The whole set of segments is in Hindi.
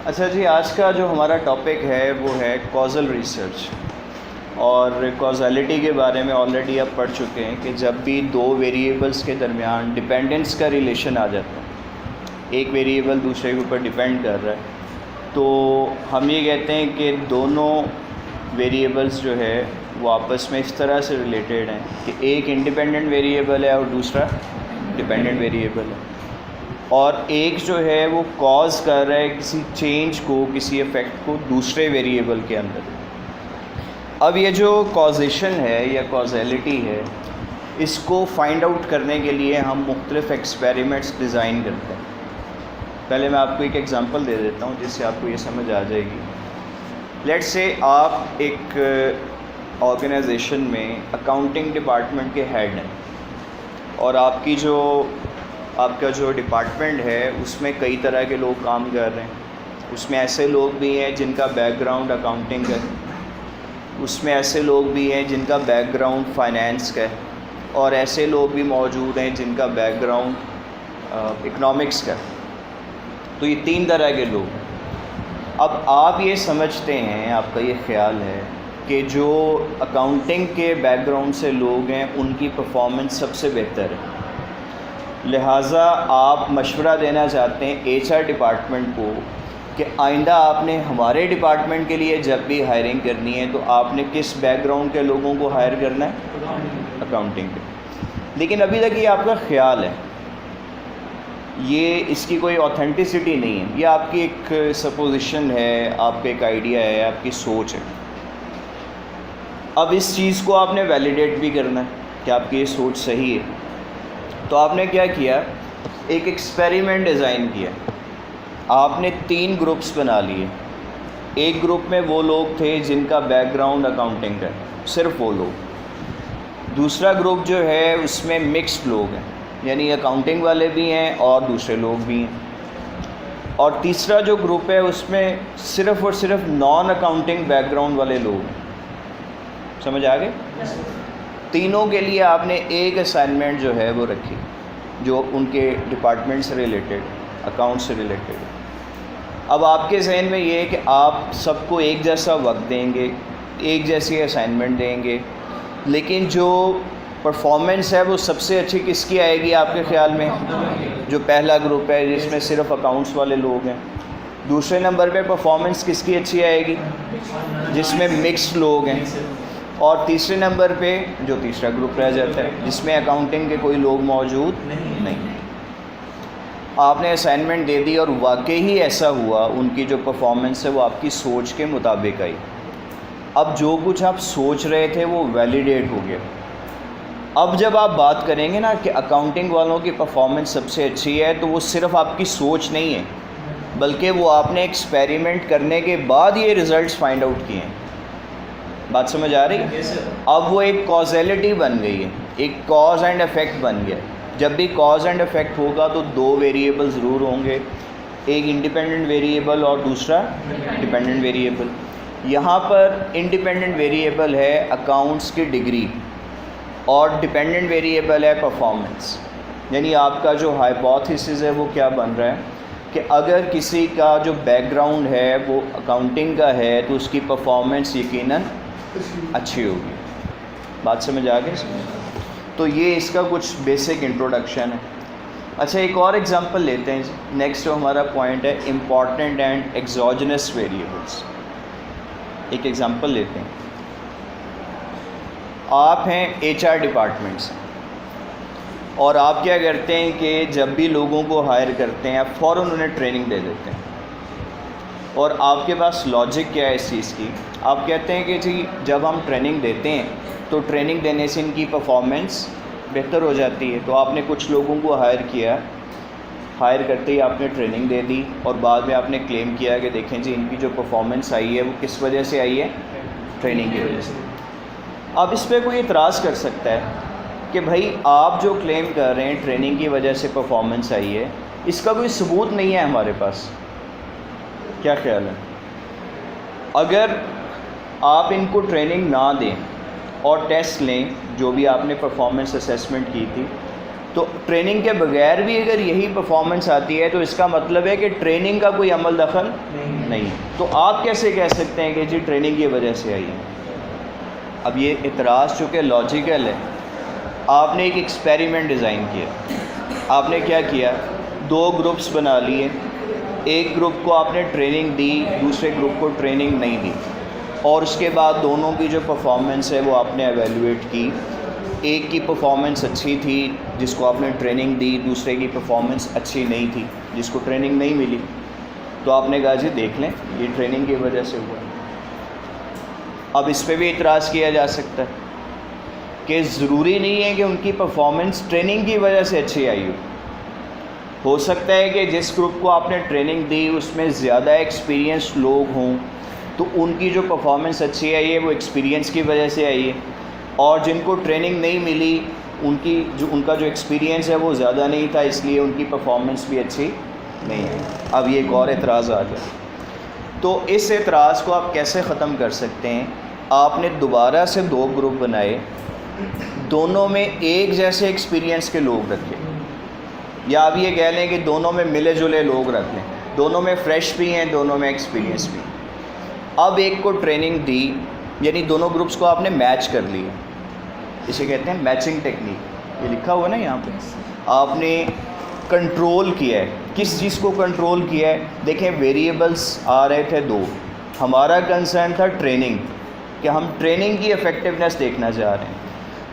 अच्छा जी, आज का जो हमारा टॉपिक है वो है कॉजल रिसर्च। और कॉजलिटी के बारे में ऑलरेडी आप पढ़ चुके हैं कि जब भी दो वेरिएबल्स के दरमियान डिपेंडेंस का रिलेशन आ जाता है, एक वेरिएबल दूसरे के ऊपर डिपेंड कर रहा है, तो हम ये कहते हैं कि दोनों वेरिएबल्स जो है वो आपस में इस तरह से रिलेटेड हैं कि एक इंडिपेंडेंट वेरिएबल है और दूसरा डिपेंडेंट वेरिएबल है, और एक जो है वो कॉज कर रहा है किसी चेंज को, किसी इफ़ेक्ट को दूसरे वेरिएबल के अंदर। अब ये जो कॉजेशन है या कॉजलिटी है, इसको फाइंड आउट करने के लिए हम मुख्तलिफ़ एक्सपेरिमेंट्स डिज़ाइन करते हैं। पहले मैं आपको एक एग्ज़ाम्पल दे देता हूँ जिससे आपको ये समझ आ जाएगी। लेट्स से आप एक ऑर्गेनाइजेशन में अकाउंटिंग डिपार्टमेंट के हेड हैं और आपका जो डिपार्टमेंट है उसमें कई तरह के लोग काम कर रहे हैं। उसमें ऐसे लोग भी हैं जिनका बैकग्राउंड अकाउंटिंग का है, उसमें ऐसे लोग भी हैं जिनका बैकग्राउंड फाइनेंस का है, और ऐसे लोग भी मौजूद हैं जिनका बैकग्राउंड इकनॉमिक्स का है। तो ये तीन तरह के लोग हैं। अब आप ये समझते हैं, आपका ये ख्याल है कि जो अकाउंटिंग के बैकग्राउंड से लोग हैं उनकी परफॉर्मेंस सबसे बेहतर है, लिहाजा आप मशवरा देना चाहते हैं एचआर डिपार्टमेंट को कि आइंदा आपने हमारे डिपार्टमेंट के लिए जब भी हायरिंग करनी है तो आपने किस बैकग्राउंड के लोगों को हायर करना है, अकाउंटिंग के। लेकिन अभी तक ये आपका ख्याल है, ये इसकी कोई ऑथेंटिसिटी नहीं है, ये आपकी एक सपोजिशन है, आपका एक आइडिया है, आपकी सोच है। अब इस चीज़ को आपने वैलिडेट भी करना है कि आपकी ये सोच सही है। तो आपने क्या किया, एक एक्सपेरिमेंट डिज़ाइन किया। आपने 3 ग्रुप्स बना लिए। एक ग्रुप में वो लोग थे जिनका बैकग्राउंड अकाउंटिंग का है, सिर्फ वो लोग। दूसरा ग्रुप जो है उसमें मिक्स्ड लोग हैं, यानी अकाउंटिंग वाले भी हैं और दूसरे लोग भी हैं। और तीसरा जो ग्रुप है उसमें सिर्फ़ और सिर्फ नॉन अकाउंटिंग बैकग्राउंड वाले लोग हैं। समझ आ गए? तीनों के लिए आपने एक असाइनमेंट जो है वो रखी जो उनके डिपार्टमेंट से रिलेटेड, अकाउंट से रिलेटेड। अब आपके जहन में ये है कि आप सबको एक जैसा वक्त देंगे, एक जैसी असाइनमेंट देंगे, लेकिन जो परफॉर्मेंस है वो सबसे अच्छी किसकी आएगी आपके ख़्याल में? जो पहला ग्रुप है जिसमें सिर्फ अकाउंट्स वाले लोग हैं। दूसरे नंबर पे परफॉर्मेंस किसकी अच्छी आएगी? जिसमें मिक्स्ड लोग हैं। और तीसरे नंबर पे जो तीसरा ग्रुप रह जाता है जिसमें अकाउंटिंग के कोई लोग मौजूद नहीं। आपने असाइनमेंट दे दी और वाकई ही ऐसा हुआ, उनकी जो परफॉर्मेंस है वो आपकी सोच के मुताबिक आई। अब जो कुछ आप सोच रहे थे वो वैलिडेट हो गया। अब जब आप बात करेंगे ना कि अकाउंटिंग वालों की परफॉर्मेंस सबसे अच्छी है, तो वो सिर्फ़ आपकी सोच नहीं है, बल्कि वो आपने एक्सपेरिमेंट करने के बाद ये रिज़ल्ट्स फाइंड आउट किए हैं। बात समझ आ रही है? अब वो एक कॉजलिटी बन गई है, एक कॉज एंड इफ़ेक्ट बन गया। जब भी कॉज एंड इफ़ेक्ट होगा तो 2 वेरिएबल ज़रूर होंगे, एक इंडिपेंडेंट वेरिएबल और दूसरा डिपेंडेंट वेरिएबल। यहाँ पर इंडिपेंडेंट वेरिएबल है अकाउंट्स की डिग्री और डिपेंडेंट वेरिएबल है परफॉर्मेंस। यानी आपका जो हाइपोथेसिस है वो क्या बन रहा है कि अगर किसी का जो बैकग्राउंड है वो अकाउंटिंग का है तो उसकी परफॉर्मेंस यकीनन अच्छी होगी। बात समझ आ गई? तो ये इसका कुछ बेसिक इंट्रोडक्शन है। अच्छा, एक और एग्जांपल लेते हैं। नेक्स्ट जो हमारा पॉइंट है इम्पॉर्टेंट एंड एक्सोजेनस वेरिएबल्स। एक एग्जांपल लेते हैं। आप हैं एचआर डिपार्टमेंट से और आप क्या करते हैं कि जब भी लोगों को हायर करते हैं आप फ़ौरन उन्हें ट्रेनिंग दे देते हैं। और आपके पास लॉजिक क्या है इस चीज़ की? आप कहते हैं कि जी जब हम ट्रेनिंग देते हैं तो ट्रेनिंग देने से इनकी परफॉर्मेंस बेहतर हो जाती है। तो आपने कुछ लोगों को हायर किया, हायर करते ही आपने ट्रेनिंग दे दी और बाद में आपने क्लेम किया कि देखें जी इनकी जो परफॉर्मेंस आई है वो किस वजह से आई है? ट्रेनिंग की वजह से। अब इस पर कोई इतराज़ कर सकता है कि भाई आप जो क्लेम कर रहे हैं ट्रेनिंग की वजह से परफॉर्मेंस आई है, इसका कोई सबूत नहीं है हमारे पास। क्या ख्याल है? अगर आप इनको ट्रेनिंग ना दें और टेस्ट लें, जो भी आपने परफॉर्मेंस असेसमेंट की थी, तो ट्रेनिंग के बगैर भी अगर यही परफॉर्मेंस आती है तो इसका मतलब है कि ट्रेनिंग का कोई अमल दखल नहीं। तो आप कैसे कह सकते हैं कि जी ट्रेनिंग की वजह से आई है? अब ये इतराज़ चूँकि लॉजिकल है, आपने एक एक्सपेरिमेंट डिज़ाइन किया, आपने क्या किया, 2 ग्रुप्स बना लिए, एक ग्रुप को आपने ट्रेनिंग दी, दूसरे ग्रुप को ट्रेनिंग नहीं दी, और उसके बाद दोनों की जो परफॉर्मेंस है वो आपने एवेलुएट की। एक की परफॉर्मेंस अच्छी थी जिसको आपने ट्रेनिंग दी, दूसरे की परफॉर्मेंस अच्छी नहीं थी जिसको ट्रेनिंग नहीं मिली। तो आपने कहा जी देख लें ये ट्रेनिंग की वजह से हुआ। अब इस पे भी इतराज़ किया जा सकता है कि ज़रूरी नहीं है कि उनकी परफॉर्मेंस ट्रेनिंग की वजह से अच्छी आई हो सकता है कि जिस ग्रुप को आपने ट्रेनिंग दी उसमें ज़्यादा एक्सपीरियंस लोग हों तो उनकी जो परफॉर्मेंस अच्छी आई है वो एक्सपीरियंस की वजह से आई है, और जिनको ट्रेनिंग नहीं मिली उनका जो एक्सपीरियंस है वो ज़्यादा नहीं था, इसलिए उनकी परफॉर्मेंस भी अच्छी नहीं है। अब ये एक और एतराज़ आ गया। तो इस एतराज़ को आप कैसे ख़त्म कर सकते हैं? आपने दोबारा से 2 ग्रुप बनाए, दोनों में एक जैसे एक्सपीरियंस के लोग रखे, या आप ये कह लें कि दोनों में मिले जुले लोग रख लें, दोनों में फ़्रेश भी हैं, दोनों में एक्सपीरियंस भी। अब एक को ट्रेनिंग दी, यानी दोनों ग्रुप्स को आपने मैच कर लिया, इसे कहते हैं मैचिंग टेक्निक, ये लिखा हुआ है ना यहाँ पे। आपने कंट्रोल किया है, किस चीज़ को कंट्रोल किया है? देखें वेरिएबल्स आ रहे थे 2, हमारा कंसर्न था ट्रेनिंग, कि हम ट्रेनिंग की इफ़ेक्टिवनेस देखना चाह रहे हैं।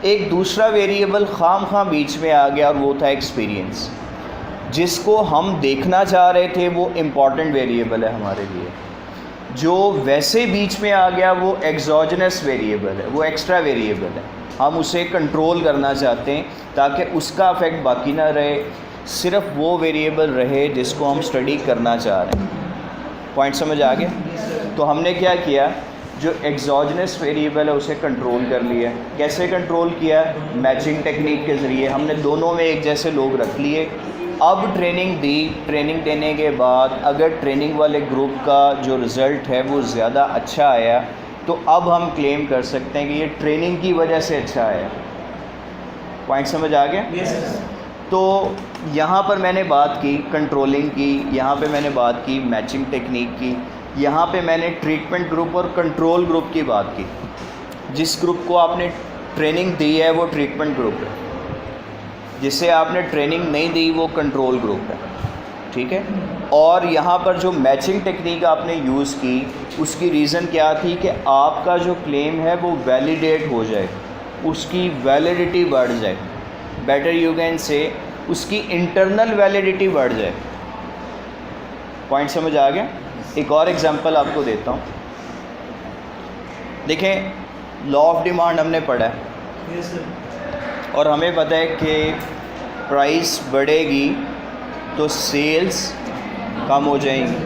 एक दूसरा वेरिएबल खाम बीच में आ गया और वो था एक्सपीरियंस, जिसको हम देखना चाह रहे थे वो इम्पॉर्टेंट वेरिएबल है हमारे लिए। जो वैसे बीच में आ गया वो एक्सोजनस वेरिएबल है, वो एक्स्ट्रा वेरिएबल है, हम उसे कंट्रोल करना चाहते हैं ताकि उसका इफेक्ट बाकी ना रहे, सिर्फ वो वेरिएबल रहे जिसको हम स्टडी करना चाह रहे हैं। पॉइंट समझ आ गया? तो हमने क्या किया, जो एक्सोजनस वेरिएबल है उसे कंट्रोल कर लिया। कैसे कंट्रोल किया? मैचिंग टेक्निक के ज़रिए हमने दोनों में एक जैसे लोग रख लिए। अब ट्रेनिंग दी, ट्रेनिंग देने के बाद अगर ट्रेनिंग वाले ग्रुप का जो रिज़ल्ट है वो ज़्यादा अच्छा आया तो अब हम क्लेम कर सकते हैं कि ये ट्रेनिंग की वजह से अच्छा आया। पॉइंट समझ आ गया? Yes. तो यहाँ पर मैंने बात की कंट्रोलिंग की, यहाँ पे मैंने बात की मैचिंग टेक्निक की, यहाँ पे मैंने ट्रीटमेंट ग्रुप और कंट्रोल ग्रुप की बात की। जिस ग्रुप को आपने ट्रेनिंग दी है वो ट्रीटमेंट ग्रुप है, जिसे आपने ट्रेनिंग नहीं दी वो कंट्रोल ग्रुप है, ठीक है। और यहाँ पर जो मैचिंग टेक्निक आपने यूज़ की उसकी रीज़न क्या थी कि आपका जो क्लेम है वो वैलिडेट हो जाए, उसकी वैलिडिटी बढ़ जाए, बेटर यू कैन से उसकी इंटरनल वैलिडिटी बढ़ जाए। पॉइंट समझ आ गया? एक और एग्जांपल आपको देता हूँ। देखें, लॉ ऑफ डिमांड हमने पढ़ा है, Yes, sir. और हमें पता है कि प्राइस बढ़ेगी तो सेल्स कम हो जाएंगी,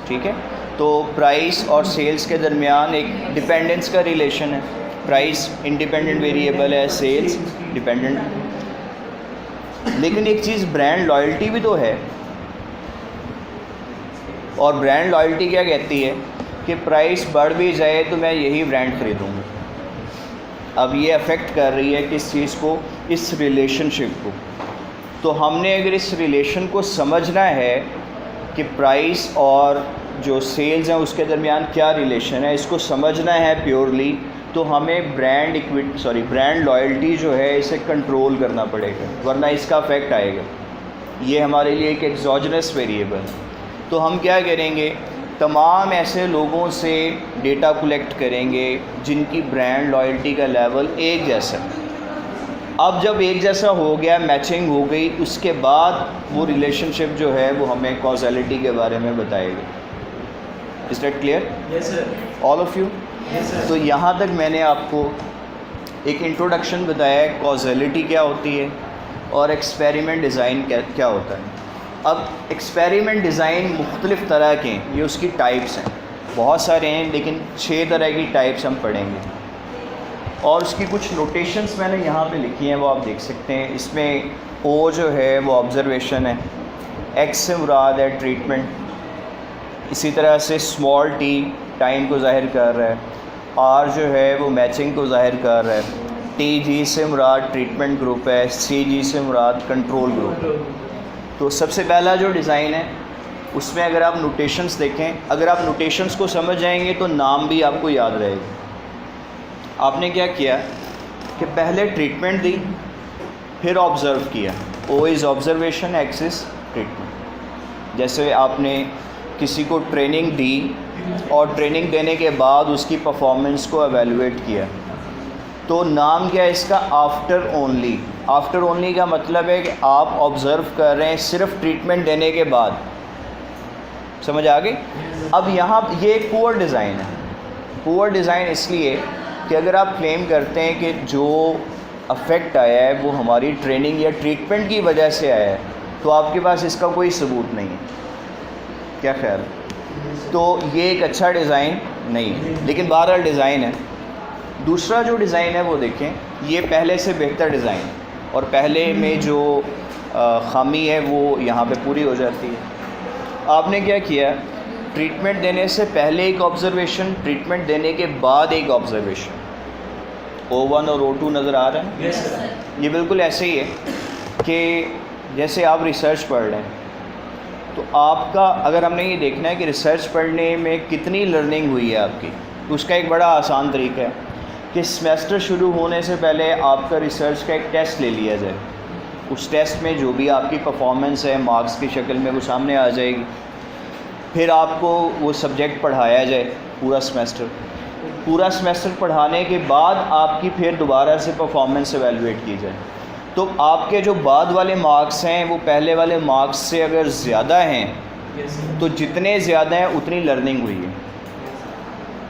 ठीक है। तो प्राइस और सेल्स के दरमियान एक डिपेंडेंस का रिलेशन है। प्राइस इंडिपेंडेंट वेरिएबल है, सेल्स डिपेंडेंट। लेकिन एक चीज़ ब्रांड लॉयल्टी भी तो है, और ब्रांड लॉयल्टी क्या कहती है कि प्राइस बढ़ भी जाए तो मैं यही ब्रांड ख़रीदूँगा। अब ये अफेक्ट कर रही है किस चीज़ को? इस रिलेशनशिप को। तो हमने अगर इस रिलेशन को समझना है कि प्राइस और जो सेल्स हैं उसके दरमियान क्या रिलेशन है, इसको समझना है प्योरली, तो हमें ब्रांड लॉयल्टी जो है इसे कंट्रोल करना पड़ेगा, वरना इसका अफेक्ट आएगा। ये हमारे लिए एक एक्सोजनस वेरिएबल है। तो हम क्या करेंगे, तमाम ऐसे लोगों से डेटा कलेक्ट करेंगे जिनकी ब्रांड लॉयल्टी का लेवल एक जैसा है। अब जब एक जैसा हो गया, मैचिंग हो गई, उसके बाद वो रिलेशनशिप जो है वो हमें कॉजैलिटी के बारे में बताएगा। Is that clear? Yes, sir. All of you? Yes, sir. तो यहाँ तक मैंने आपको एक इंट्रोडक्शन बताया है, कॉजैलिटी क्या होती है और एक्सपेरिमेंट डिज़ाइन क्या होता है। अब एक्सपेरिमेंट डिज़ाइन मुख्तलिफ़ तरह के हैं, ये उसकी टाइप्स हैं, बहुत सारे हैं, लेकिन 6 तरह की टाइप्स हम पढ़ेंगे। और उसकी कुछ नोटेशंस मैंने यहाँ पे लिखी हैं, वो आप देख सकते हैं। इसमें ओ जो है वो ऑब्ज़र्वेशन है, एक्स से मुराद है ट्रीटमेंट, इसी तरह से स्मॉल टी टाइम को ज़ाहिर कर रहा है, आर जो है वो मैचिंग को ज़ाहिर कर रहा है, TG से मुराद ट्रीटमेंट ग्रुप है, CG से मुराद कंट्रोल ग्रुप। तो सबसे पहला जो डिज़ाइन है उसमें अगर आप नोटेशंस देखें, अगर आप नोटेशंस को समझ जाएंगे तो नाम भी आपको याद रहेगा। आपने क्या किया कि पहले ट्रीटमेंट दी, फिर ऑब्ज़र्व किया। O is observation, X is treatment. जैसे आपने किसी को ट्रेनिंग दी और ट्रेनिंग देने के बाद उसकी परफॉर्मेंस को एवेलुएट किया, तो नाम क्या है इसका? After only. आफ्टर ओनली का मतलब है कि आप ऑब्ज़र्व कर रहे हैं सिर्फ ट्रीटमेंट देने के बाद। समझ आ गई? अब यहाँ ये एक पुअर डिज़ाइन है। पुअर डिज़ाइन इसलिए कि अगर आप क्लेम करते हैं कि जो अफेक्ट आया है वो हमारी ट्रेनिंग या ट्रीटमेंट की वजह से आया है, तो आपके पास इसका कोई सबूत नहीं है। क्या ख्याल है? तो ये एक अच्छा डिज़ाइन नहीं है, लेकिन बहरहाल डिज़ाइन है। दूसरा जो डिज़ाइन है वो देखें, ये पहले से बेहतर डिज़ाइन है और पहले में जो ख़ामी है वो यहाँ पे पूरी हो जाती है। आपने क्या किया? ट्रीटमेंट देने से पहले एक ऑब्ज़र्वेशन, ट्रीटमेंट देने के बाद एक ऑब्ज़र्वेशन। O1 और O2 नज़र आ रहा है? Yes, sir. ये बिल्कुल ऐसे ही है कि जैसे आप रिसर्च पढ़ रहे हैं, तो आपका अगर हमने ये देखना है कि रिसर्च पढ़ने में कितनी लर्निंग हुई है आपकी, तो उसका एक बड़ा आसान तरीका है कि सेमेस्टर शुरू होने से पहले आपका रिसर्च का एक टेस्ट ले लिया जाए। उस टेस्ट में जो भी आपकी परफॉर्मेंस है मार्क्स की शक्ल में वो सामने आ जाएगी। फिर आपको वो सब्जेक्ट पढ़ाया जाए पूरा सेमेस्टर। पूरा सेमेस्टर पढ़ाने के बाद आपकी फिर दोबारा से परफॉर्मेंस एवेलुएट की जाए। तो आपके जो बाद वाले मार्क्स हैं वो पहले वाले मार्क्स से अगर ज़्यादा हैं, Yes, sir. तो जितने ज़्यादा हैं उतनी लर्निंग हुई है।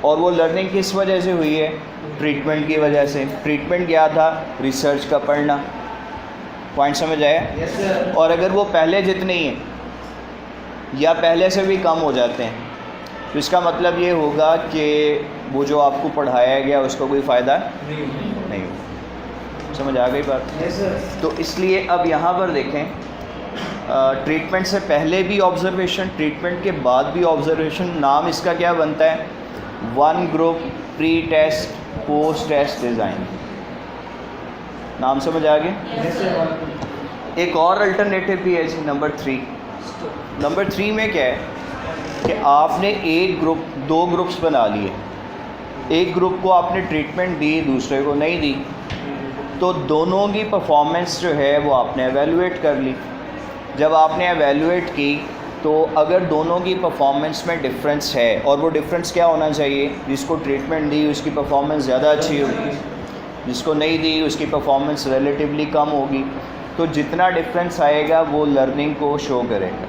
और वो लर्निंग किस वजह से हुई है? ट्रीटमेंट की वजह से। ट्रीटमेंट क्या था? रिसर्च का पढ़ना। पॉइंट समझ आया? Yes, sir. और अगर वो पहले जितने ही हैं या पहले से भी कम हो जाते हैं, तो इसका मतलब ये होगा कि वो जो आपको पढ़ाया गया उसका कोई फ़ायदा नहीं होगा। समझ आ गई बात? Yes, sir. तो इसलिए अब यहाँ पर देखें, ट्रीटमेंट से पहले भी ऑब्ज़र्वेशन, ट्रीटमेंट के बाद भी ऑब्ज़र्वेशन। नाम इसका क्या बनता है? One group pre test post test design. नाम समझ आ गया? Yes, sir. एक और अल्टरनेटिव भी है जी, नंबर 3। नंबर 3 में क्या है कि आपने एक ग्रुप, 2 ग्रुप्स बना लिए। एक ग्रुप को आपने ट्रीटमेंट दी, दूसरे को नहीं दी, तो दोनों की परफॉर्मेंस जो है वो आपने एवेलुएट कर ली। जब आपने एवेलुएट की तो अगर दोनों की परफॉर्मेंस में डिफरेंस है, और वो डिफरेंस क्या होना चाहिए? जिसको ट्रीटमेंट दी उसकी परफॉर्मेंस ज़्यादा अच्छी होगी, जिसको नहीं दी उसकी परफॉर्मेंस रिलेटिवली कम होगी। तो जितना डिफरेंस आएगा वो लर्निंग को शो करेगा।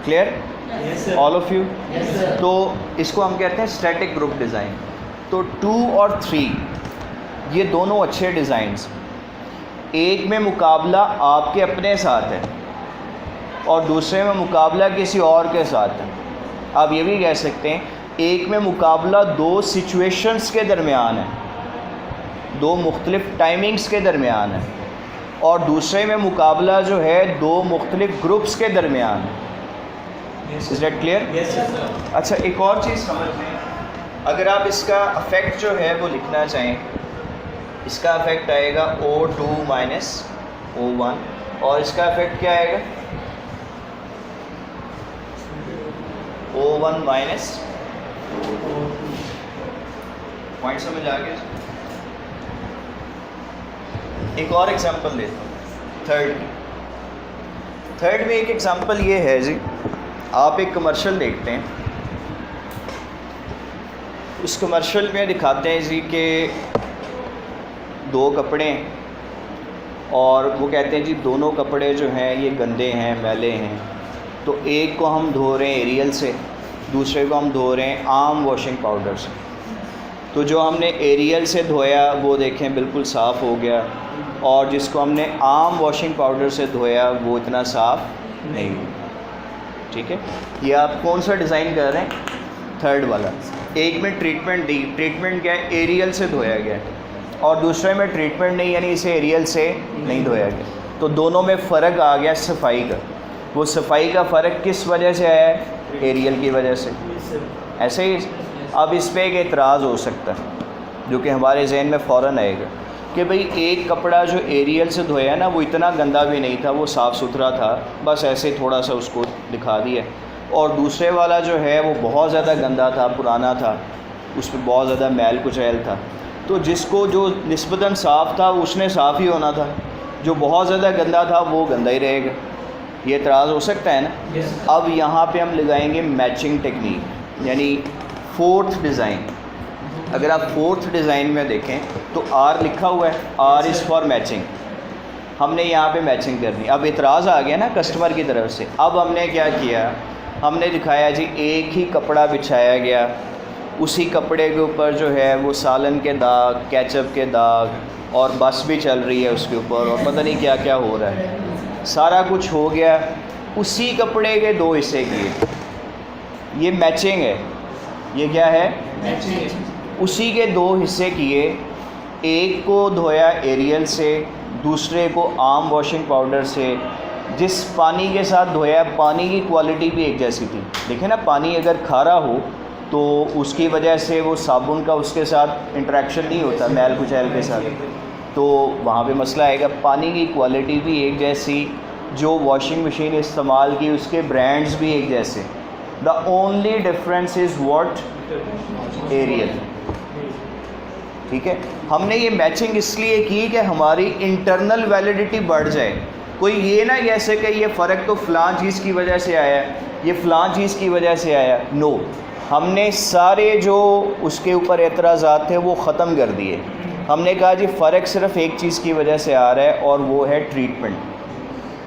Clear? Yes, sir. All of you? Yes, sir. तो इसको हम कहते हैं स्टैटिक ग्रुप डिज़ाइन। तो 2 और 3 ये दोनों अच्छे डिज़ाइंस। एक में मुकाबला आपके अपने साथ है और दूसरे में मुकाबला किसी और के साथ है। आप ये भी कह सकते हैं एक में मुकाबला 2 सिचुएशंस के दरमियान है, 2 मुख्तलिफ टाइमिंग्स के दरमियान है, और दूसरे में मुकाबला जो है 2 मुख्तलिफ ग्रुप्स के दरमियान है। Yes, is sir. That clear? Yes, sir. अच्छा, एक और चीज़ समझ लें, अगर आप इसका अफेक्ट जो है वो लिखना चाहें, इसका अफेक्ट आएगा O2 माइनस O1, और इसका अफेक्ट क्या आएगा? O1 minus. पॉइंट समझ आ गया? एक और एग्जांपल लेता हूँ, थर्ड में एक एग्जांपल ये है जी, आप एक कमर्शियल देखते हैं, उस कमर्शियल में दिखाते हैं जी कि 2 कपड़े हैं और वो कहते हैं जी दोनों कपड़े जो हैं ये गंदे हैं, मैले हैं। तो एक को हम धो रहे हैं एरियल से, दूसरे को हम धो रहे हैं आम वॉशिंग पाउडर से। तो जो हमने एरियल से धोया वो देखें बिल्कुल साफ़ हो गया, और जिसको हमने आम वॉशिंग पाउडर से धोया वो इतना साफ़ नहीं हुआ। ठीक है, ये आप कौन सा डिज़ाइन कर रहे हैं? थर्ड वाला। एक में ट्रीटमेंट दी, ट्रीटमेंट क्या है? एरियल से धोया गया, और दूसरे में ट्रीटमेंट नहीं, यानी इसे एरियल से नहीं धोया गया। तो दोनों में फ़र्क आ गया सफाई का। वो सफाई का फ़र्क किस वजह से आया है? एरियल की वजह से। ऐसे ही अब इस पर एक एतराज़ हो सकता है जो कि हमारे जहन में फ़ौरन आएगा कि भाई एक कपड़ा जो एरियल से धोया ना वो इतना गंदा भी नहीं था, वो साफ़ सुथरा था, बस ऐसे थोड़ा सा उसको दिखा दिया। और दूसरे वाला जो है वो बहुत ज़्यादा गंदा था, पुराना था, उस पर बहुत ज़्यादा मैल कुचैल था। तो जिसको जो निस्बतन साफ़ था उसने साफ़ ही होना था, जो बहुत ज़्यादा गंदा था वो गंदा ही रहेगा। ये एतराज़ हो सकता है ना। Yes, sir. अब यहाँ पे हम लगाएंगे मैचिंग टेक्निक, यानी फोर्थ डिज़ाइन। अगर आप फोर्थ डिज़ाइन में देखें तो आर लिखा हुआ है, आर इज़ फॉर मैचिंग। हमने यहाँ पे मैचिंग करनी। अब इतराज़ आ गया ना कस्टमर की तरफ से। अब हमने क्या किया, हमने दिखाया जी एक ही कपड़ा बिछाया गया, उसी कपड़े के ऊपर जो है वो सालन के दाग, केचप के दाग और बस भी चल रही है उसके ऊपर, और पता नहीं क्या क्या हो रहा है, सारा कुछ हो गया। उसी कपड़े के दो हिस्से किए, ये मैचिंग है। ये क्या है? उसी के दो हिस्से किए, एक को धोया एरियल से, दूसरे को आम वॉशिंग पाउडर से। जिस पानी के साथ धोया, पानी की क्वालिटी भी एक जैसी थी। देखें ना, पानी अगर खारा हो तो उसकी वजह से वो साबुन का उसके साथ इंटरेक्शन नहीं होता मैल कुचैल के साथ, तो वहाँ पे मसला आएगा। पानी की क्वालिटी भी एक जैसी, जो वॉशिंग मशीन इस्तेमाल की उसके ब्रांड्स भी एक जैसे। The only difference is what? Ariel. ठीक है, हमने ये मैचिंग इसलिए की कि हमारी इंटरनल वैलिडिटी बढ़ जाए। कोई ये ना जैसे कि ये फ़र्क तो फ़लाँ चीज़ की वजह से आया, ये फ़लाँ चीज़ की वजह से आया। नो, हमने सारे जो उसके ऊपर एतराज़ात थे वो ख़त्म कर दिए। हमने कहा जी फ़र्क सिर्फ़ एक चीज़ की वजह से आ रहा है और वो है ट्रीटमेंट।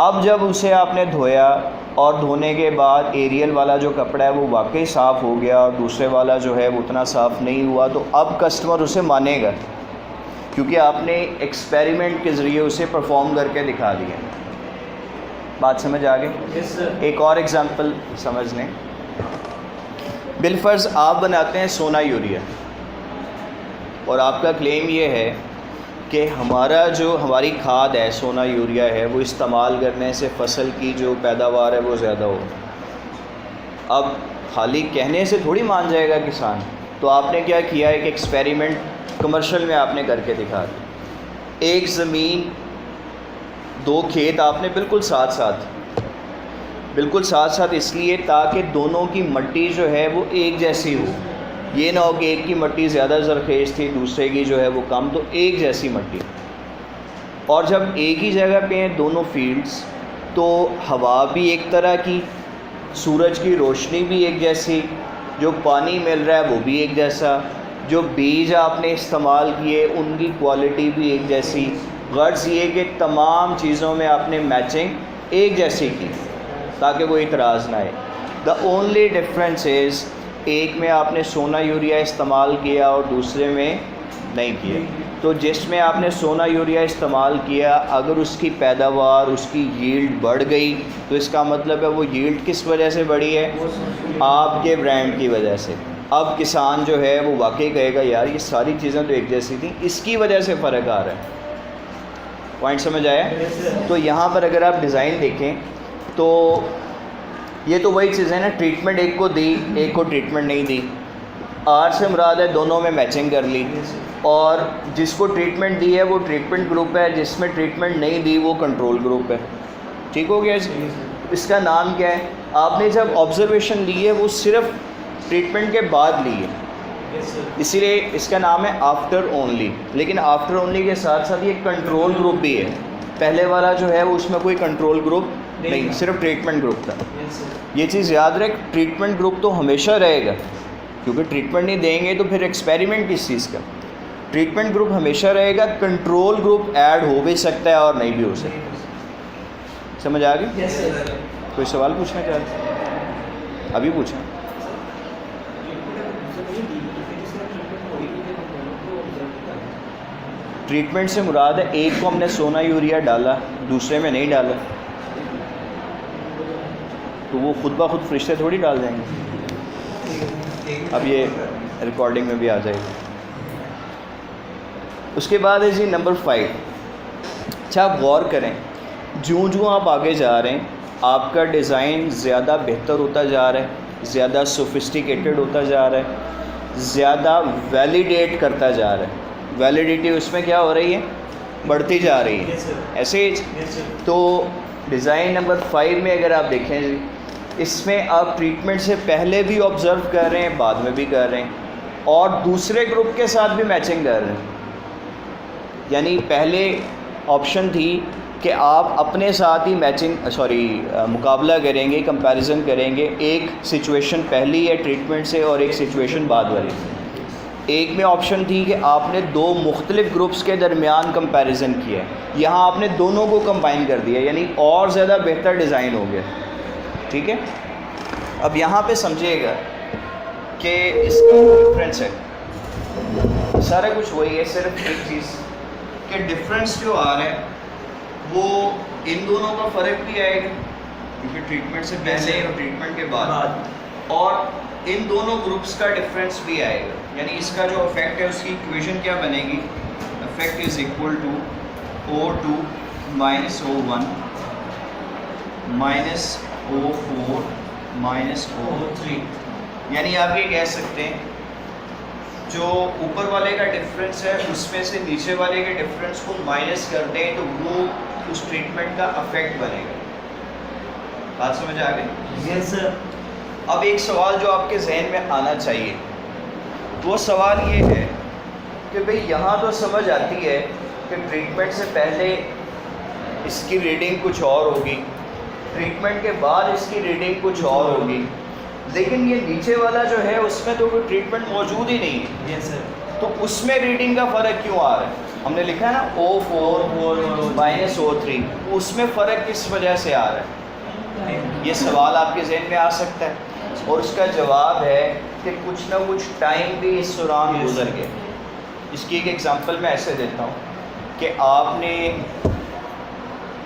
अब जब उसे आपने धोया और धोने के बाद एरियल वाला जो कपड़ा है वो वाकई साफ़ हो गया और दूसरे वाला जो है वो उतना साफ़ नहीं हुआ, तो अब कस्टमर उसे मानेगा, क्योंकि आपने एक्सपेरिमेंट के ज़रिए उसे परफॉर्म करके दिखा दिया। बात समझ आ गई? Yes, sir. एक और एग्ज़ाम्पल समझ लें। बिलफ़र्ज़ आप बनाते हैं सोना यूरिया, और आपका क्लेम ये है कि हमारी खाद है, सोना यूरिया है, वो इस्तेमाल करने से फ़सल की जो पैदावार है वो ज़्यादा हो। अब खाली कहने से थोड़ी मान जाएगा किसान, तो आपने क्या किया, एक एक्सपेरिमेंट कमर्शियल में आपने करके दिखा दिया। एक ज़मीन, दो खेत आपने बिल्कुल साथ साथ इसलिए ताकि दोनों की मिट्टी जो है वो एक जैसी हो। ये ना हो कि एक की मिट्टी ज़्यादा ज़रखेज़ थी, दूसरे की जो है वो कम, तो एक जैसी मिट्टी। और जब एक ही जगह पे हैं दोनों फील्ड्स, तो हवा भी एक तरह की, सूरज की रोशनी भी एक जैसी, जो पानी मिल रहा है वो भी एक जैसा, जो बीज आपने इस्तेमाल किए उनकी क्वालिटी भी एक जैसी। गर्ज़ ये कि तमाम चीज़ों में आपने मैचिंग एक जैसी की ताकि कोई इतराज़ ना आए। द ओनली डिफरेंस इज़, एक में आपने सोना यूरिया इस्तेमाल किया और दूसरे में नहीं किया। तो जिसमें आपने सोना यूरिया इस्तेमाल किया, अगर उसकी पैदावार, उसकी यील्ड बढ़ गई, तो इसका मतलब है वो यील्ड किस वजह से बढ़ी है? आपके ब्रांड की वजह से। अब किसान जो है वो वाकई कहेगा यार ये सारी चीज़ें तो एक जैसी थी, इसकी वजह से फ़र्क आ रहा है। पॉइंट समझ आया? तो यहाँ पर अगर आप डिज़ाइन देखें तो ये तो वही चीज़ है ना, ट्रीटमेंट एक को दी, एक को ट्रीटमेंट नहीं दी। आर से मुराद है दोनों में मैचिंग कर ली, और जिसको ट्रीटमेंट दी है वो ट्रीटमेंट ग्रुप है, जिसमें ट्रीटमेंट नहीं दी वो कंट्रोल ग्रुप है। ठीक हो गया? इसका नाम क्या है? आपने जब ऑब्जर्वेशन ली है वो सिर्फ ट्रीटमेंट के बाद ली है, इसीलिए इसका नाम है आफ्टर ओनली। लेकिन आफ्टर ओनली के साथ साथ ये कंट्रोल ग्रुप भी है। पहले वाला जो है वो उसमें कोई कंट्रोल ग्रुप नहीं, सिर्फ ट्रीटमेंट ग्रुप था। ये चीज़ याद रख, ट्रीटमेंट ग्रुप तो हमेशा रहेगा, क्योंकि ट्रीटमेंट नहीं देंगे तो फिर एक्सपेरिमेंट किस चीज़ का। ट्रीटमेंट ग्रुप हमेशा रहेगा, कंट्रोल ग्रुप ऐड हो भी सकता है और नहीं भी हो सकता। समझ आ गई? कोई सवाल पूछना चाहते हैं? अभी पूछें। ट्रीटमेंट से मुराद है एक को हमने सोना यूरिया डाला, दूसरे में नहीं डाला, तो वो खुद ब खुद फरिश्ते थोड़ी डाल जाएंगे। अब ये रिकॉर्डिंग में भी आ जाएगा। उसके बाद है जी नंबर 5। अच्छा, आप गौर करें, जो आप आगे जा रहे हैं आपका डिज़ाइन ज़्यादा बेहतर होता जा रहा है, ज़्यादा सोफिस्टिकेटेड होता जा रहा है, ज़्यादा वैलिडेट करता जा रहा है। वैलिडिटी उसमें क्या हो रही है? बढ़ती जा रही है, Yes, sir. ऐसे ही। Yes, sir. तो डिज़ाइन नंबर 5 में अगर आप देखें जी, इसमें आप ट्रीटमेंट से पहले भी ऑब्ज़र्व कर रहे हैं, बाद में भी कर रहे हैं, और दूसरे ग्रुप के साथ भी मैचिंग कर रहे हैं। यानी पहले ऑप्शन थी कि आप अपने साथ ही मुकाबला करेंगे, कंपैरिजन करेंगे, एक सिचुएशन पहली है ट्रीटमेंट से और एक सिचुएशन बाद वाली। एक में ऑप्शन थी कि आपने दो मुख्तलिफ ग्रुप्स के दरमियान कंपैरिजन किया है, यहाँ आपने दोनों को कंबाइन कर दिया, यानी और ज़्यादा बेहतर डिज़ाइन हो गया। ठीक है, अब यहाँ पे समझिएगा कि इसका डिफरेंस है, सारा कुछ वही है, सिर्फ एक चीज़ कि डिफरेंस जो आ रहा है वो इन दोनों का फ़र्क भी आएगा, क्योंकि ट्रीटमेंट से पहले और ट्रीटमेंट के बाद, और इन दोनों ग्रुप्स का डिफरेंस भी आएगा। यानी इसका जो इफेक्ट है उसकी इक्वेशन क्या बनेगी, effect is equal to O2 minus O1 minus O4 minus O3। यानी आप ये कह सकते हैं जो ऊपर वाले का डिफरेंस है उसमें से नीचे वाले के डिफरेंस को माइनस कर दें तो वो उस ट्रीटमेंट का इफेक्ट बनेगा। बात समझ आ गई? Yes, sir. अब एक सवाल जो आपके जहन में आना चाहिए वो सवाल ये है कि भाई यहाँ तो समझ आती है कि ट्रीटमेंट से पहले इसकी रीडिंग कुछ और होगी, ट्रीटमेंट के बाद इसकी रीडिंग कुछ और होगी, लेकिन ये नीचे वाला जो है उसमें तो कोई ट्रीटमेंट मौजूद ही नहीं है। Yes, sir. तो उसमें रीडिंग का फ़र्क क्यों आ रहा है? हमने लिखा है ना O4 माइनस O3, उसमें फ़र्क किस वजह से आ रहा है? ये सवाल आपके जहन में आ सकता है, और उसका जवाब है कि कुछ ना कुछ टाइम भी इस दौरान गुजर गया। इसकी एक एग्ज़ाम्पल मैं ऐसे देता हूँ कि आपने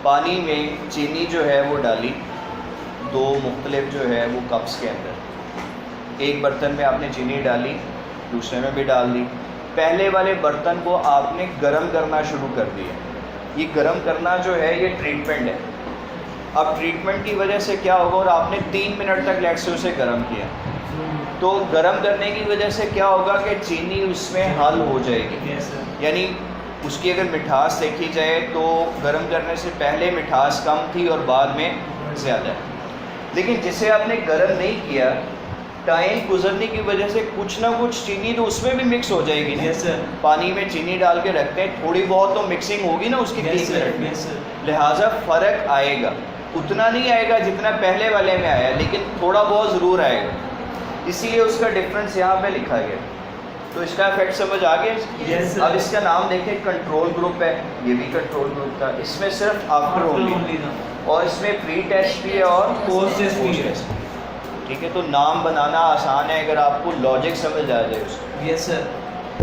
पानी में चीनी जो है वो डाली, दो मुख्तलिफ जो है वो कप्स के अंदर, एक बर्तन में आपने चीनी डाली, दूसरे में भी डाल दी। पहले वाले बर्तन को आपने गर्म करना शुरू कर दिया। ये गर्म करना जो है ये ट्रीटमेंट है। अब ट्रीटमेंट की वजह से क्या होगा, और आपने 3 मिनट तक लेट से उसे गर्म किया, तो गर्म करने की वजह से क्या होगा कि चीनी उसमें हल हो जाएगी। Yes, sir. यानी उसकी अगर मिठास देखी जाए तो गर्म करने से पहले मिठास कम थी और बाद में ज़्यादा है। लेकिन जिसे आपने गर्म नहीं किया, टाइम गुजरने की वजह से कुछ ना कुछ चीनी तो उसमें भी मिक्स हो जाएगी ना। Yes, sir. पानी में चीनी डाल के रखते हैं, थोड़ी बहुत तो मिक्सिंग होगी ना उसकी 3 मिनट में, Yes, sir. लिहाजा फ़र्क आएगा। उतना नहीं आएगा जितना पहले वाले में आया, लेकिन थोड़ा बहुत ज़रूर आएगा, इसीलिए उसका डिफरेंस यहाँ पे लिखा गया। तो इसका इफेक्ट समझ आ गया? Yes, sir. अब इसका नाम देखें, कंट्रोल ग्रुप है, ये भी कंट्रोल ग्रुप था, इसमें सिर्फ आफ्टर ओनली, और इसमें प्री टेस्ट भी है और पोस्ट टेस्ट भी है। टेस्ट। ठीक है, तो नाम बनाना आसान है अगर आपको लॉजिक समझ आ जाए उसका। Yes, sir.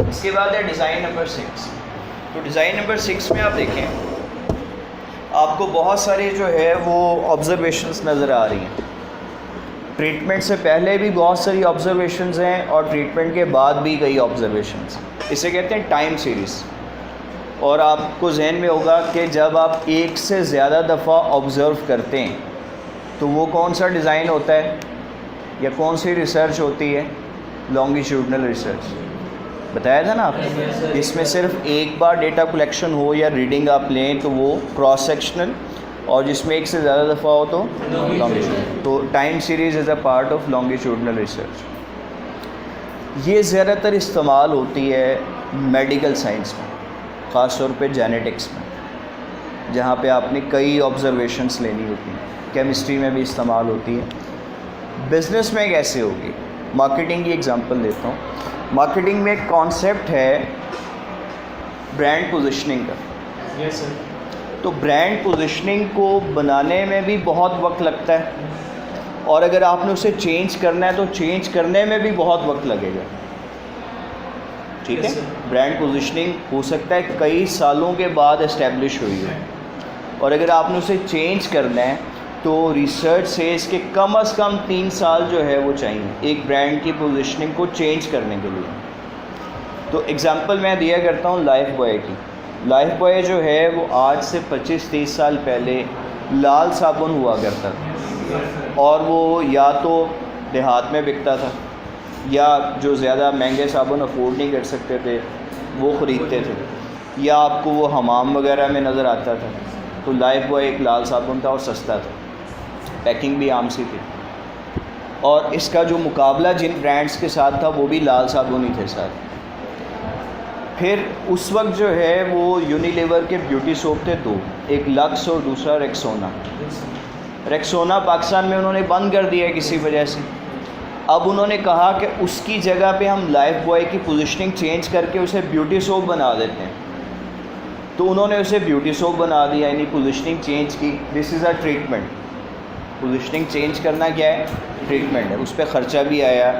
इसके बाद है डिज़ाइन नंबर 6। तो डिज़ाइन नंबर 6 में आप देखें, आपको बहुत सारी जो है वो ऑब्जर्वेशंस नज़र आ रही हैं। ट्रीटमेंट से पहले भी बहुत सारी ऑब्जर्वेशंस हैं और ट्रीटमेंट के बाद भी कई ऑब्जर्वेशंस। इसे कहते हैं टाइम सीरीज़। और आपको जहन में होगा कि जब आप एक से ज़्यादा दफ़ा ऑब्ज़र्व करते हैं तो वो कौन सा डिज़ाइन होता है या कौन सी रिसर्च होती है? Longitudinal research. बताया था ना आपने, इसमें सिर्फ एक बार डेटा कलेक्शन हो या रीडिंग आप लें तो वो क्रॉस सेक्शनल, और जिसमें एक से ज़्यादा दफ़ा हो तो लॉन्गिट्यूडनल। तो time series is a part of longitudinal research. ये ज़्यादातर इस्तेमाल होती है मेडिकल साइंस में, ख़ास तौर पे जेनेटिक्स में, जहाँ पे आपने कई ऑब्जर्वेशंस लेनी होती हैं। केमिस्ट्री में भी इस्तेमाल होती है। बिज़नेस में कैसे होगी? मार्केटिंग की एग्जांपल देता हूँ। मार्केटिंग में एक कॉन्सेप्ट है ब्रांड पोजीशनिंग का। Yes, sir. तो ब्रांड पोजीशनिंग को बनाने में भी बहुत वक्त लगता है, और अगर आपने उसे चेंज करना है तो चेंज करने में भी बहुत वक्त लगेगा। ठीक है, Yes, sir. ब्रांड पोजीशनिंग हो सकता है कई सालों के बाद इस्टेब्लिश हुई है, और अगर आपने उसे चेंज करना है तो रिसर्च से इसके कम से कम 3 साल जो है वो चाहिए एक ब्रांड की पोजीशनिंग को चेंज करने के लिए। तो एग्ज़ाम्पल मैं दिया करता हूँ लाइफ बॉय की। लाइफ बॉय जो है वो आज से 25-30 साल पहले लाल साबुन हुआ करता था, और वो या तो देहात में बिकता था या जो ज़्यादा महंगे साबुन अफोर्ड नहीं कर सकते थे वो ख़रीदते थे। या आपको वो हमाम वगैरह में नज़र आता था, तो लाइफ बॉय एक लाल साबुन था और सस्ता था, पैकिंग भी आम सी थी, और इसका जो मुकाबला जिन ब्रांड्स के साथ था वो भी लाल साबुन ही थे साथ। फिर उस वक्त जो है वो यूनिलीवर के ब्यूटी सोप थे दो, एक लक्स और दूसरा रेक्सोना। रेक्सोना पाकिस्तान में उन्होंने बंद कर दिया किसी वजह से। अब उन्होंने कहा कि उसकी जगह पे हम लाइफ बॉय की पोजीशनिंग चेंज करके उसे ब्यूटी सोप बना देते हैं। तो उन्होंने उसे ब्यूटी सोप बना दिया, यानी पोजीशनिंग चेंज की। This is a treatment. Positioning change करना क्या है? ट्रीटमेंट है। उस पर ख़र्चा भी आया,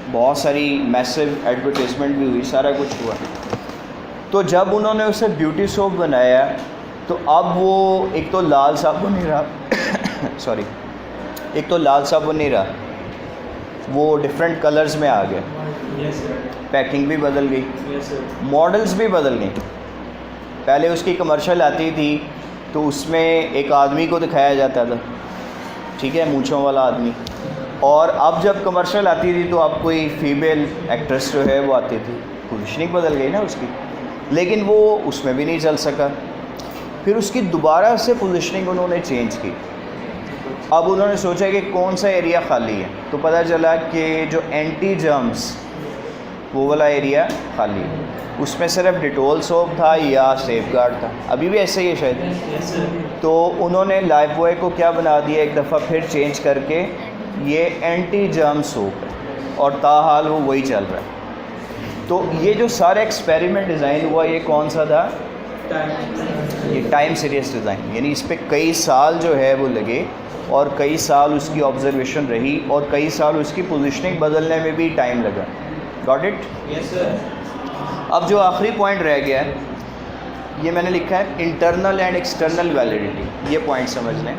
बहुत सारी मैसिव एडवर्टाइजमेंट भी हुई, सारा कुछ हुआ। तो जब उन्होंने उसे ब्यूटी सोप बनाया तो अब वो एक तो लाल साबुन नहीं रहा सॉरी, एक तो लाल साबुन नहीं रहा, वो डिफरेंट कलर्स में आ गया, Yes, sir. पैकिंग भी बदल गई, Yes, sir. मॉडल्स भी बदल गई। पहले उसकी कमर्शियल आती थी तो उसमें एक आदमी को दिखाया जाता था, ठीक है, मूंछों वाला आदमी, और अब जब कमर्शियल आती थी तो अब कोई फीमेल एक्ट्रेस जो है वो आती थी। पोजीशनिंग बदल गई ना उसकी, लेकिन वो उसमें भी नहीं चल सका। फिर उसकी दोबारा से पोजीशनिंग उन्होंने चेंज की। अब उन्होंने सोचा कि कौन सा एरिया खाली है, तो पता चला कि जो एंटी जर्म्स वो वाला एरिया खाली है, उसमें सिर्फ डिटोल सोप था या सेफगार्ड था, अभी भी ऐसे ही है शायद। Yes, sir. तो उन्होंने लाइफ बॉय को क्या बना दिया, एक दफ़ा फिर चेंज करके ये एंटी जर्म सोप है, और ताहाल वो वही चल रहा है। तो ये जो सारा एक्सपेरिमेंट डिज़ाइन हुआ, ये कौन सा था? ये टाइम सीरीज़ डिज़ाइन, यानी इस पे कई साल जो है वो लगे, और कई साल उसकी ऑब्जर्वेशन रही, और कई साल उसकी पोजीशनिंग बदलने में भी टाइम लगा। Got it? Yes, sir. अब जो आखिरी पॉइंट रह गया है, ये मैंने लिखा है इंटरनल एंड एक्सटर्नल वैलिडिटी। ये पॉइंट समझ लें,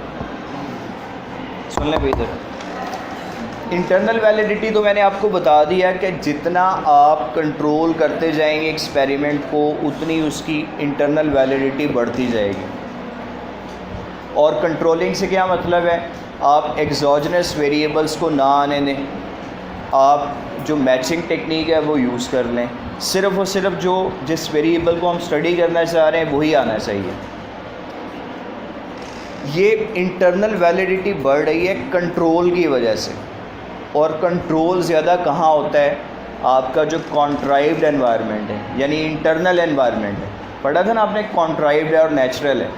सुन लें भाई इधर। इंटरनल वैलिडिटी तो मैंने आपको बता दिया कि जितना आप कंट्रोल करते जाएंगे एक्सपेरिमेंट को, उतनी उसकी इंटरनल वैलिडिटी बढ़ती जाएगी। और कंट्रोलिंग से क्या मतलब है? आप एग्जोजनस वेरिएबल्स को ना आने दें, आप जो मैचिंग टेक्निक है वो यूज़ कर लें, सिर्फ़ और सिर्फ जो जिस वेरिएबल को हम स्टडी करना चाह रहे हैं वही आना चाहिए। ये इंटरनल वैलिडिटी बढ़ रही है कंट्रोल की वजह से, और कंट्रोल ज़्यादा कहाँ होता है? आपका जो कॉन्ट्राइव्ड एनवायरनमेंट है, यानी इंटरनल एनवायरनमेंट है। पढ़ा था ना आपने, कॉन्ट्राइव्ड है और नेचुरल है।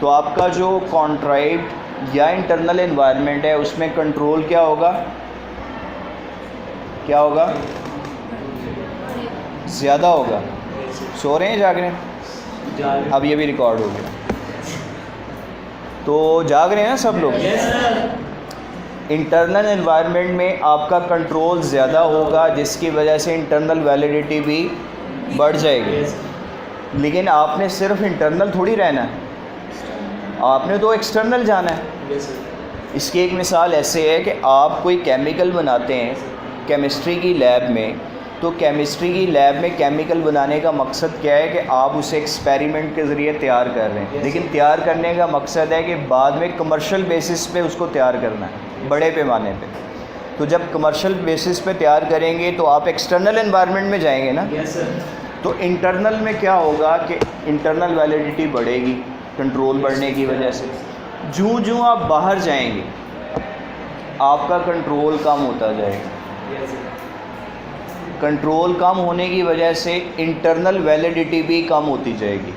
तो आपका जो कॉन्ट्राइव्ड या इंटरनल एनवायरनमेंट है उसमें कंट्रोल क्या होगा? क्या होगा? ज़्यादा होगा। सो रहे हैं, जाग रहे हैं? अब ये भी रिकॉर्ड हो गया, तो जाग रहे हैं ना सब लोग? Yes, sir. इंटरनल एनवायरनमेंट में आपका कंट्रोल ज़्यादा होगा, जिसकी वजह से इंटरनल वैलिडिटी भी बढ़ जाएगी। Yes. लेकिन आपने सिर्फ इंटरनल थोड़ी रहना है, आपने तो एक्सटर्नल जाना है। Yes, sir. इसकी एक मिसाल ऐसे है कि आप कोई केमिकल बनाते हैं केमिस्ट्री की लैब में, तो केमिस्ट्री की लैब में केमिकल बनाने का मकसद क्या है कि आप उसे एक्सपेरिमेंट के ज़रिए तैयार कर रहे हैं। लेकिन तैयार करने का मकसद है कि बाद में कमर्शियल बेसिस पे उसको तैयार करना है, बड़े पैमाने पे। तो जब कमर्शियल बेसिस पे तैयार करेंगे तो आप एक्सटर्नल एनवायरनमेंट में जाएंगे ना। Yes, sir. तो इंटरनल में क्या होगा कि इंटरनल वैलिडिटी बढ़ेगी कंट्रोल बढ़ने की वजह से। जूँ आप बाहर जाएंगे आपका कंट्रोल कम होता जाएगा। Yes, sir. कंट्रोल कम होने की वजह से इंटरनल वैलिडिटी भी कम होती जाएगी।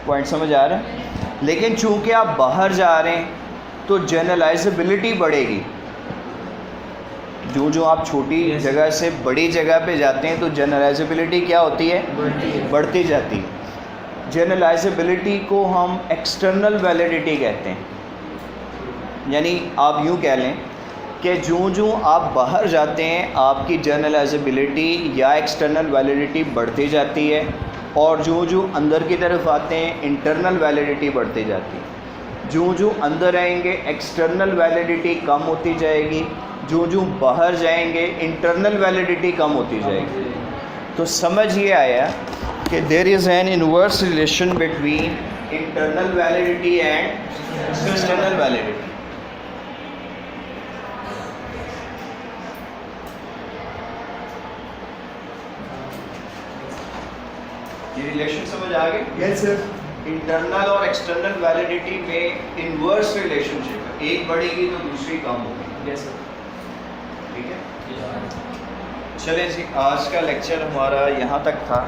पॉइंट समझ आ रहा है? लेकिन चूंकि आप बाहर जा रहे हैं तो जनरलाइजेबिलिटी बढ़ेगी। जो आप छोटी Yes. जगह से बड़ी जगह पे जाते हैं तो जनरलाइजेबिलिटी क्या होती है? बढ़ती है। बढ़ती जाती है। जनरलाइजेबिलिटी को हम एक्सटर्नल वैलिडिटी कहते हैं। यानी आप यूँ कह लें कि जो आप बाहर जाते हैं आपकी जनरलाइजेबिलिटी या एक्सटर्नल वैलिडिटी बढ़ती जाती है, और जो अंदर की तरफ आते हैं इंटरनल वैलिडिटी बढ़ती जाती है। जो अंदर आएंगे एक्सटर्नल वैलिडिटी कम होती जाएगी, जो बाहर जाएंगे इंटरनल वैलिडिटी कम होती जाएगी। तो समझ ये आया कि there is an inverse relation between internal validity and external validity. ये रिलेशन समझ आ गई? Yes, sir. इंटरनल और एक्सटर्नल वैलिडिटी में इनवर्स रिलेशनशिप है, एक बढ़ेगी तो दूसरी कम होगी। Yes, sir. ठीक है, चलें जी, आज का लेक्चर हमारा यहाँ तक था।